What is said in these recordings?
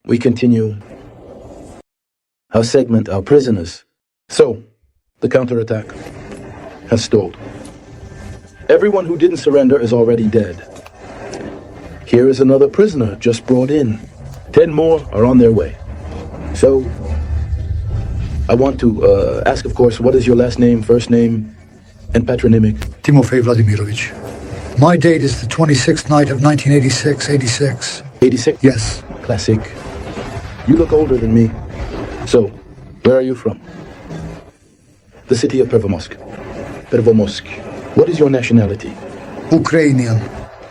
we continue our segment, our prisoners. So, the counterattack has stalled. Everyone who didn't surrender is already dead. Here is another prisoner just brought in. 10 more are on their way. So, I want to ask, of course, what is your last name, first name, and patronymic? Timofey Vladimirovich. My date is the 26th night of 1986. 86? Yes. Classic. You look older than me. So, where are you from? The city of Pervomosk. Pervomosk. What is your nationality? Ukrainian.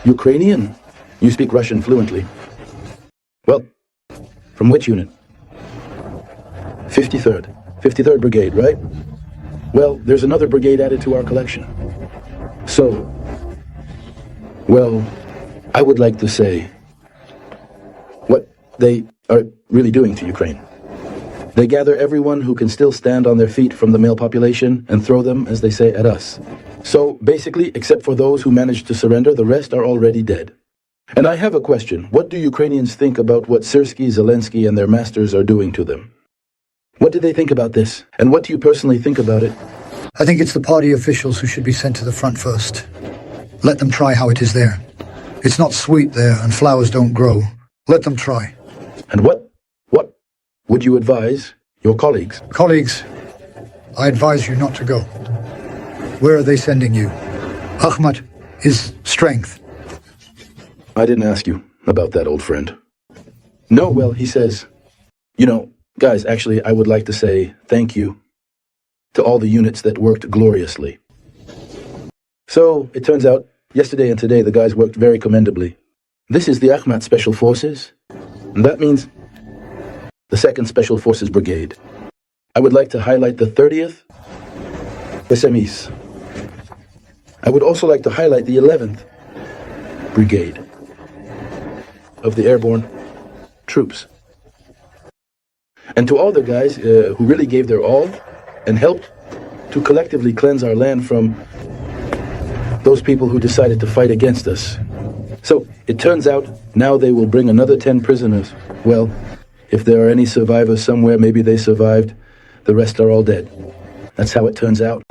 Ukrainian? You speak Russian fluently. Well, from which unit? 53rd. 53rd Brigade, right? Well, there's another brigade added to our collection. So, well, I would like to say what they are really doing to Ukraine. They gather everyone who can still stand on their feet from the male population and throw them, as they say, at us. So, basically, except for those who managed to surrender, the rest are already dead. And I have a question. What do Ukrainians think about what Syrsky, Zelensky, and their masters are doing to them? What do they think about this? And what do you personally think about it? I think it's the party officials who should be sent to the front first. Let them try how it is there. It's not sweet there, and flowers don't grow. Let them try. And what would you advise your colleagues? Colleagues, I advise you not to go. Where are they sending you? Akhmat is strength. I didn't ask you about that, old friend. No, well, he says, guys, actually, I would like to say thank you to all the units that worked gloriously. So, it turns out, yesterday and today, the guys worked very commendably. This is the Akhmat Special Forces, and that means the 2nd Special Forces Brigade. I would like to highlight the 30th SMEs. I would also like to highlight the 11th Brigade of the airborne troops. And to all the guys who really gave their all and helped to collectively cleanse our land from those people who decided to fight against us. So it turns out now they will bring another 10 prisoners. Well, if there are any survivors somewhere, maybe they survived. The rest are all dead. That's how it turns out.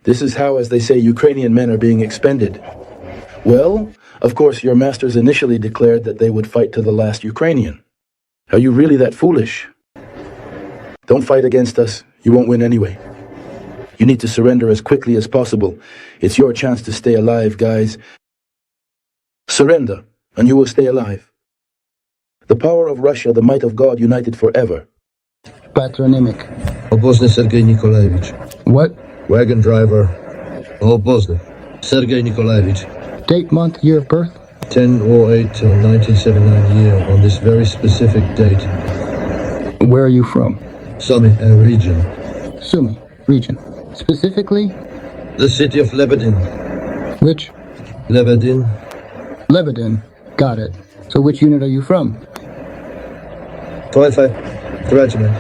This is how, as they say, Ukrainian men are being expended. Well, of course, your masters initially declared that they would fight to the last Ukrainian. Are you really that foolish? Don't fight against us. You won't win anyway. You need to surrender as quickly as possible. It's your chance to stay alive, guys. Surrender, and you will stay alive. The power of Russia, the might of God, united forever. Patronymic. Obozny Sergei Nikolaevich. What? Wagon driver. Obozny Sergei Nikolaevich. Date, month, year of birth? 10/08 till 1979 year on this very specific date. Where are you from? Sumy region. Sumy region. Specifically? The city of Lebedin. Which? Lebedin. Lebedin. Got it. So which unit are you from? 25th Regiment.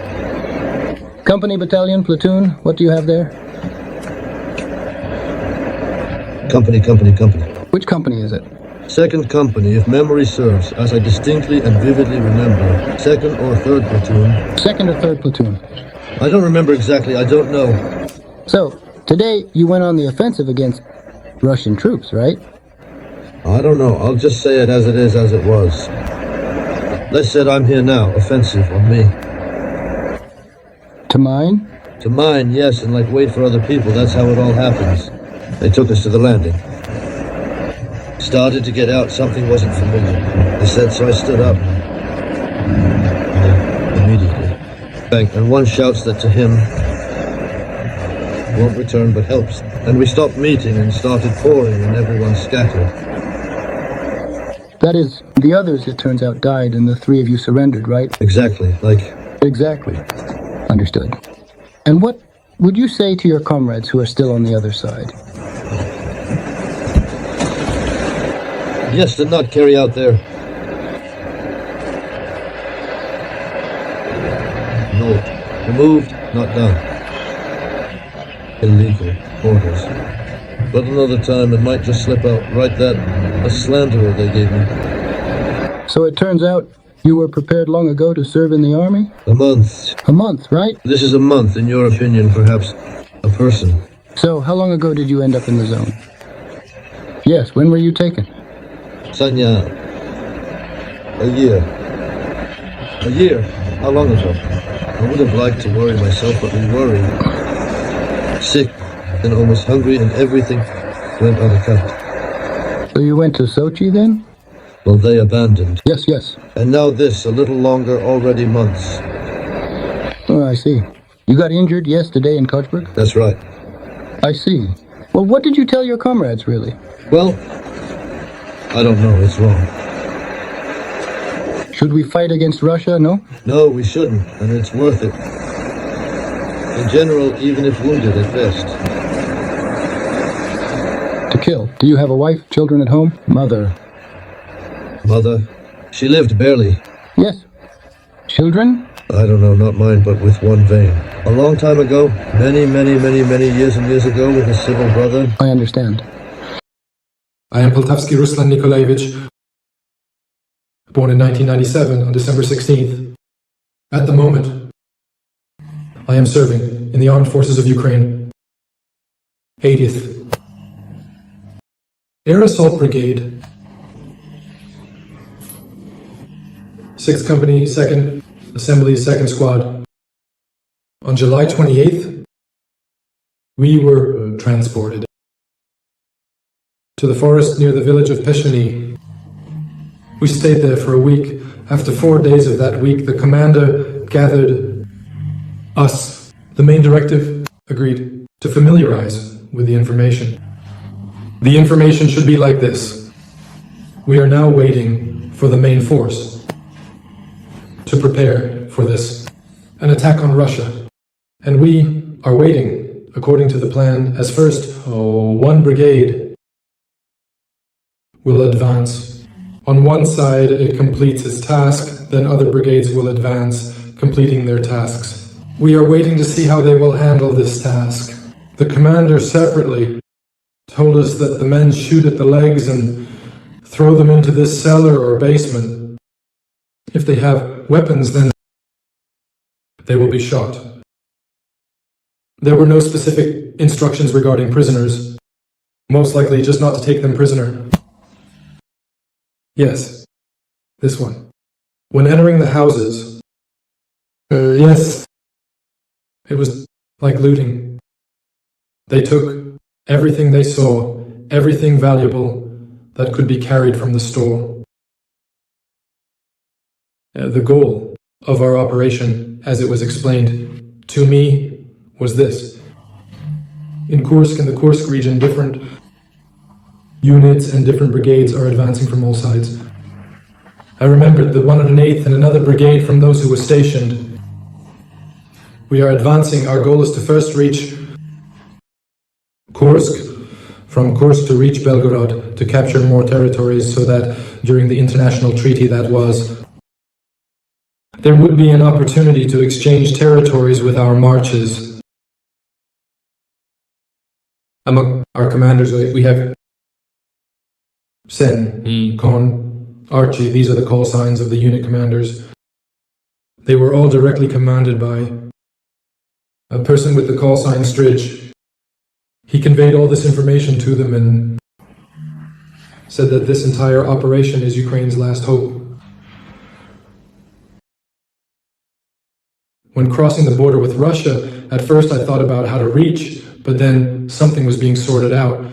Company, battalion, platoon? What do you have there? Company. Which company is it? 2nd Company, if memory serves, as I distinctly and vividly remember. 2nd or 3rd Platoon. 2nd or 3rd platoon? I don't remember exactly, I don't know. So, today you went on the offensive against Russian troops, right? I don't know, I'll just say it as it was. They said I'm here now, offensive on me. To mine? To mine, yes, and wait for other people, that's how it all happens. They took us to the landing. Started to get out, something wasn't familiar. They said, so I stood up. Immediately. Bang, and one shouts that to him won't return but helps. And we stopped meeting and started pouring and everyone scattered. That is, the others, it turns out, died and the 3 of you surrendered, right? Exactly, Exactly. Understood. And what would you say to your comrades who are still on the other side? Yes, to not carry out their... No, removed, not done. Illegal orders. But another time it might just slip out, right that, a slanderer they gave me. So it turns out you were prepared long ago to serve in the army? A month. A month, right? This is a month, in your opinion, perhaps a person. So how long ago did you end up in the zone? Yes, when were you taken? Sanya. A year. A year? How long ago? I would have liked to worry myself, but we worried. Sick and almost hungry, and everything went on account. So you went to Sochi then? Well, they abandoned. Yes. And now this, a little longer, already months. Oh, I see. You got injured yesterday in Kochberg? That's right. I see. Well, what did you tell your comrades, really? Well, I don't know, it's wrong. Should we fight against Russia, no? No, we shouldn't, and it's worth it. In general, even if wounded at best. To kill. Do you have a wife, children at home? Mother. She lived barely. Yes. Children? I don't know, not mine, but with one vein. A long time ago, many years and years ago, with a civil brother. I understand. I am Poltavsky Ruslan Nikolaevich, born in 1997 on December 16th. At the moment, I am serving in the Armed Forces of Ukraine, 80th Air Assault Brigade, 6th Company, 2nd Assembly, 2nd Squad. On July 28th, we were transported to the forest near the village of Pesheny. We stayed there for a week. After 4 days of that week, the commander gathered us. The main directive agreed to familiarize with the information. The information should be like this. We are now waiting for the main force to prepare for this, an attack on Russia. And we are waiting, according to the plan, as first, one brigade will advance. On one side, it completes its task, then other brigades will advance, completing their tasks. We are waiting to see how they will handle this task. The commander separately told us that the men shoot at the legs and throw them into this cellar or basement. If they have weapons, then they will be shot. There were no specific instructions regarding prisoners. Most likely just not to take them prisoner. Yes, this one. When entering the houses, yes, it was like looting. They took everything they saw, everything valuable that could be carried from the store. The goal of our operation, as it was explained to me, was this. In Kursk and the Kursk region, different units and different brigades are advancing from all sides. I remembered the 108th and another brigade from those who were stationed. We are advancing. Our goal is to first reach Kursk, from Kursk to reach Belgorod, to capture more territories so that during the international treaty that was, there would be an opportunity to exchange territories with our marches. Among our commanders, we have Sen, Kon, Archie. These are the call signs of the unit commanders. They were all directly commanded by a person with the call sign Stridge. He conveyed all this information to them and said that this entire operation is Ukraine's last hope. When crossing the border with Russia, at first I thought about how to reach, but then something was being sorted out.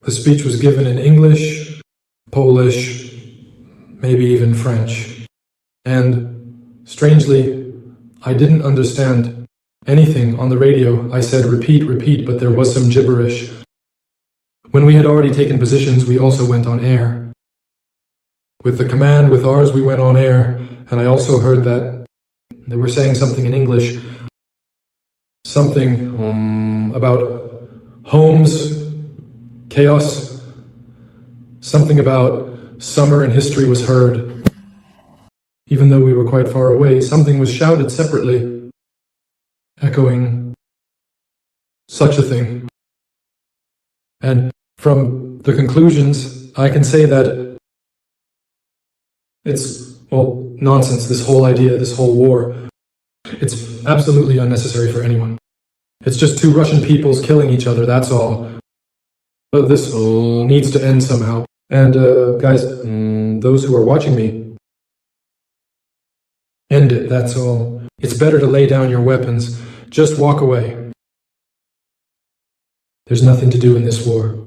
The speech was given in English, Polish, maybe even French. And strangely, I didn't understand anything on the radio. I said repeat, but there was some gibberish. When we had already taken positions, we also went on air. With the command, with ours, we went on air, and I also heard that they were saying something in English. Something about homes, chaos, something about summer in history was heard. Even though we were quite far away, something was shouted separately, echoing such a thing. And from the conclusions, I can say that It's, well, nonsense, this whole idea, this whole war. It's absolutely unnecessary for anyone. It's just two Russian peoples killing each other, that's all. But this needs to end somehow. And, guys, those who are watching me, end it, that's all. It's better to lay down your weapons. Just walk away. There's nothing to do in this war.